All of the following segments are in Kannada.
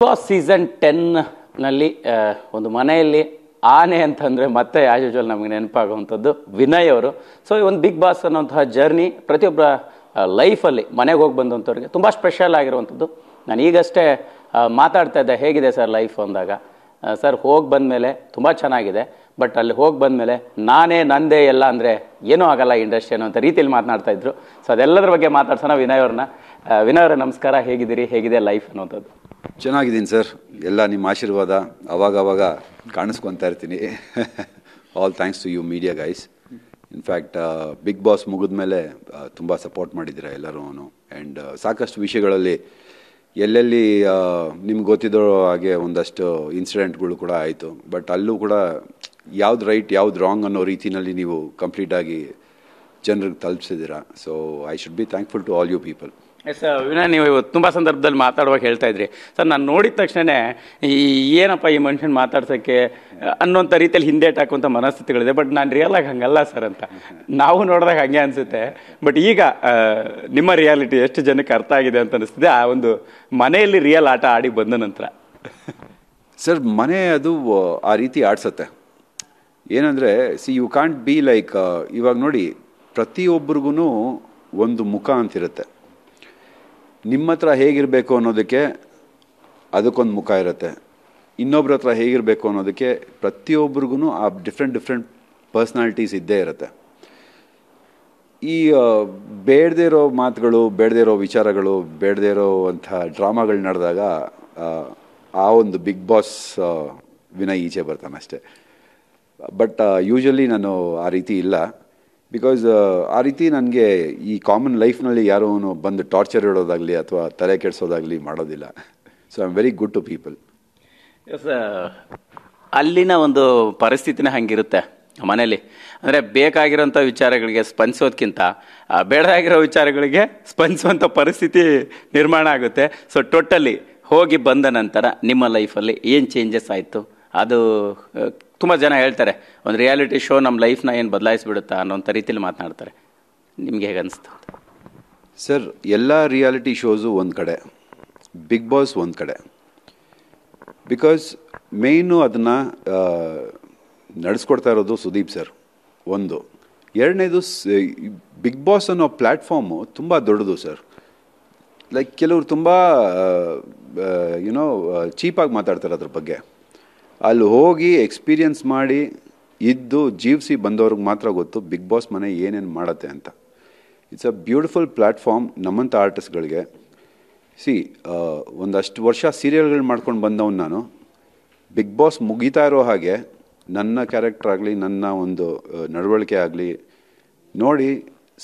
ಬಾಸ್ ಸೀಸನ್ 10ನಲ್ಲಿ ಒಂದು ಮನೆಯಲ್ಲಿ ಆನೆ ಅಂತಂದರೆ ಮತ್ತೆ ಆಸ್ ಯೂಶುವಲ್ ನಮಗೆ ನೆನಪಾಗುವಂಥದ್ದು ವಿನಯ್ ಅವರು. ಸೊ ಈ ಒಂದು ಬಿಗ್ ಬಾಸ್ ಅನ್ನೋಂತಹ ಜರ್ನಿ ಪ್ರತಿಯೊಬ್ಬರ ಲೈಫಲ್ಲಿ ಮನೆಗೆ ಹೋಗಿ ಬಂದಂಥವ್ರಿಗೆ ತುಂಬ ಸ್ಪೆಷಲ್ ಆಗಿರುವಂಥದ್ದು. ನಾನು ಈಗಷ್ಟೇ ಮಾತಾಡ್ತಾ ಇದ್ದೆ, ಹೇಗಿದೆ ಸರ್ ಲೈಫ್ ಅಂದಾಗ, ಸರ್ ಹೋಗಿ ಬಂದಮೇಲೆ ತುಂಬ ಚೆನ್ನಾಗಿದೆ, ಬಟ್ ಅಲ್ಲಿ ಹೋಗಿ ಬಂದಮೇಲೆ ನಾನೇ ನಂದೇ ಎಲ್ಲ ಅಂದರೆ ಏನೂ ಆಗಲ್ಲ ಇಂಡಸ್ಟ್ರಿ ಅನ್ನೋಂಥ ರೀತಿಯಲ್ಲಿ ಮಾತನಾಡ್ತಾ ಇದ್ರು. ಸೊ ಅದೆಲ್ಲದ್ರ ಬಗ್ಗೆ ಮಾತಾಡ್ಸೋಣ ವಿನಯ್ ಅವ್ರನ್ನ. ವಿನಯ್ ಅವರೇ ನಮಸ್ಕಾರ, ಹೇಗಿದ್ದೀರಿ, ಹೇಗಿದೆ ಲೈಫ್ ಅನ್ನೋಂಥದ್ದು? ಚೆನ್ನಾಗಿದ್ದೀನಿ ಸರ್, ಎಲ್ಲ ನಿಮ್ಮ ಆಶೀರ್ವಾದ ಅವಾಗವಾಗ ಕಾಣಿಸ್ಕೊತಾ ಇರ್ತೀನಿ. All thanks to you media guys. In fact Bigg Boss ಮುಗಿದ ಮೇಲೆ ತುಂಬ ಸಪೋರ್ಟ್ ಮಾಡಿದ್ದೀರಾ ಎಲ್ಲರೂ. ಆ್ಯಂಡ್ ಸಾಕಷ್ಟು ವಿಷಯಗಳಲ್ಲಿ ಎಲ್ಲೆಲ್ಲಿ ನಿಮ್ಗೆ ಗೊತ್ತಿದ್ದೋ ಹಾಗೆ ಒಂದಷ್ಟು ಇನ್ಸಿಡೆಂಟ್ಗಳು ಕೂಡ ಆಯಿತು. ಬಟ್ ಅಲ್ಲೂ ಕೂಡ ಯಾವ್ದು ರೈಟ್ ಯಾವ್ದು ರಾಂಗ್ ಅನ್ನೋ ರೀತಿಯಲ್ಲಿ ನೀವು ಕಂಪ್ಲೀಟಾಗಿ ಜನರಿಗೆ ತಲುಪಿಸಿದ್ದೀರಾ. So I should be thankful to all you people. Yes Vinay, ನೀವು ಇವತ್ತು ತುಂಬ ಸಂದರ್ಭದಲ್ಲಿ ಮಾತಾಡುವಾಗ ಹೇಳ್ತಾ ಇದ್ರಿ ಸರ್, ನಾನು ನೋಡಿದ ತಕ್ಷಣವೇ ಏನಪ್ಪ ಈ ಮನುಷ್ಯನ ಮಾತಾಡ್ಸೋಕ್ಕೆ ಅನ್ನೋಂಥ ರೀತಿಯಲ್ಲಿ ಹಿಂದೇಟ್ ಹಾಕುವಂಥ ಮನಸ್ಥಿತಿಗಳಿದೆ. ಬಟ್ ನಾನು ರಿಯಲ್ ಆಗಿ ಹಂಗಲ್ಲ ಸರ್ ಅಂತ ನಾವು ನೋಡಿದಾಗ ಹಾಗೆ ಅನಿಸುತ್ತೆ. ಬಟ್ ಈಗ ನಿಮ್ಮ ರಿಯಾಲಿಟಿ ಎಷ್ಟು ಜನಕ್ಕೆ ಅರ್ಥ ಆಗಿದೆ ಅಂತ ಅನಿಸ್ತಿದೆ ಆ ಒಂದು ಮನೆಯಲ್ಲಿ ರಿಯಲ್ ಆಟ ಆಡಿ ಬಂದ ನಂತರ? ಸರ್, ಮನೆ ಅದು ಆ ರೀತಿ ಆಡ್ಸತ್ತೆ. ಏನಂದರೆ ಯು ಕಾಂಟ್ ಬಿ ಲೈಕ್, ಇವಾಗ ನೋಡಿ ಪ್ರತಿಯೊಬ್ಬರಿಗೂ ಒಂದು ಮುಖ ಅಂತಿರುತ್ತೆ. ನಿಮ್ಮ ಹತ್ರ ಹೇಗಿರಬೇಕು ಅನ್ನೋದಕ್ಕೆ ಅದಕ್ಕೊಂದು ಮುಖ ಇರುತ್ತೆ, ಇನ್ನೊಬ್ರ ಹತ್ರ ಹೇಗಿರಬೇಕು ಅನ್ನೋದಕ್ಕೆ ಪ್ರತಿಯೊಬ್ಬರಿಗೂ ಆ ಡಿಫ್ರೆಂಟ್ ಪರ್ಸ್ನಾಲಿಟೀಸ್ ಇದ್ದೇ ಇರುತ್ತೆ. ಈ ಬೇಡದೇ ಇರೋ ಮಾತುಗಳು, ಬೇಡದೇ ಇರೋ ವಿಚಾರಗಳು, ಬೇಡದೇ ಇರೋವಂಥ ಡ್ರಾಮಾಗಳು ನಡೆದಾಗ ಆ ಒಂದು ಬಿಗ್ ಬಾಸ್ ವಿನಯ್ ಈಚೆ ಬರ್ತಾನೆ ಅಷ್ಟೆ. ಬಟ್ ಯೂಶ್ವಲಿ ನಾನು ಆ ರೀತಿ ಇಲ್ಲ. ಬಿಕಾಸ್ ಆ ರೀತಿ ನನಗೆ ಈ ಕಾಮನ್ ಲೈಫ್ನಲ್ಲಿ ಯಾರೂ ಬಂದು ಟಾರ್ಚರ್ ಇಡೋದಾಗಲಿ ಅಥವಾ ತಲೆ ಕೆಡಿಸೋದಾಗಲಿ ಮಾಡೋದಿಲ್ಲ. So I am very good to people. Yes, ಅಲ್ಲಿನ ಒಂದು ಪರಿಸ್ಥಿತಿನೇ ಹಂಗಿರುತ್ತೆ ಮನೇಲಿ. ಅಂದರೆ ಬೇಕಾಗಿರೋಂಥ ವಿಚಾರಗಳಿಗೆ ಸ್ಪಂದಿಸೋದಕ್ಕಿಂತ ಬೇಡಾಗಿರೋ ವಿಚಾರಗಳಿಗೆ ಸ್ಪಂದಿಸುವಂಥ ಪರಿಸ್ಥಿತಿ ನಿರ್ಮಾಣ ಆಗುತ್ತೆ. ಸೊ ಟೋಟಲಿ ಹೋಗಿ ಬಂದ ನಂತರ ನಿಮ್ಮ ಲೈಫಲ್ಲಿ ಏನು ಚೇಂಜಸ್ ಆಯಿತು? ಅದು ತುಂಬ ಜನ ಹೇಳ್ತಾರೆ ಒಂದು ರಿಯಾಲಿಟಿ ಶೋ ನಮ್ಮ ಲೈಫ್ನ ಏನು ಬದಲಾಯಿಸ್ಬಿಡುತ್ತಾ ಅನ್ನೋಂಥ ರೀತಿಯಲ್ಲಿ ಮಾತನಾಡ್ತಾರೆ. ನಿಮ್ಗೆ ಹೇಗೆ ಅನಿಸ್ತು? ಸರ್, ಎಲ್ಲ ರಿಯಾಲಿಟಿ ಶೋಸು ಒಂದು ಕಡೆ, ಬಿಗ್ ಬಾಸ್ ಒಂದು ಕಡೆ. ಬಿಕಾಸ್ ಮೇಯ್ನು ಅದನ್ನು ನಡೆಸ್ಕೊಡ್ತಾ ಇರೋದು ಸುದೀಪ್ ಸರ್ ಒಂದು. ಎರಡನೇದು, ಬಿಗ್ ಬಾಸ್ ಅನ್ನೋ ಪ್ಲ್ಯಾಟ್ಫಾರ್ಮು ತುಂಬ ದೊಡ್ಡದು ಸರ್. ಲೈಕ್ ಕೆಲವರು ತುಂಬ ಚೀಪಾಗಿ ಮಾತಾಡ್ತಾರೆ ಅದ್ರ ಬಗ್ಗೆ. ಅಲ್ಲಿ ಹೋಗಿ ಎಕ್ಸ್ಪೀರಿಯನ್ಸ್ ಮಾಡಿ ಇದ್ದು ಜೀವಿಸಿ ಬಂದವ್ರಿಗೆ ಮಾತ್ರ ಗೊತ್ತು ಬಿಗ್ ಬಾಸ್ ಮನೆ ಏನೇನು ಮಾಡತ್ತೆ ಅಂತ. ಇಟ್ಸ್ ಅ ಬ್ಯೂಟಿಫುಲ್ ಪ್ಲ್ಯಾಟ್ಫಾರ್ಮ್ ನಮ್ಮಂಥ ಆರ್ಟಿಸ್ಟ್ಗಳಿಗೆ. ಒಂದಷ್ಟು ವರ್ಷ ಸೀರಿಯಲ್ಗಳು ಮಾಡ್ಕೊಂಡು ಬಂದವನು ನಾನು. ಬಿಗ್ ಬಾಸ್ ಮುಗೀತಾ ಇರೋ ಹಾಗೆ ನನ್ನ ಕ್ಯಾರೆಕ್ಟರ್ ಆಗಲಿ, ನನ್ನ ಒಂದು ನಡವಳಿಕೆ ಆಗಲಿ ನೋಡಿ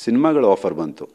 ಸಿನಿಮಾಗಳ ಆಫರ್ ಬಂತು.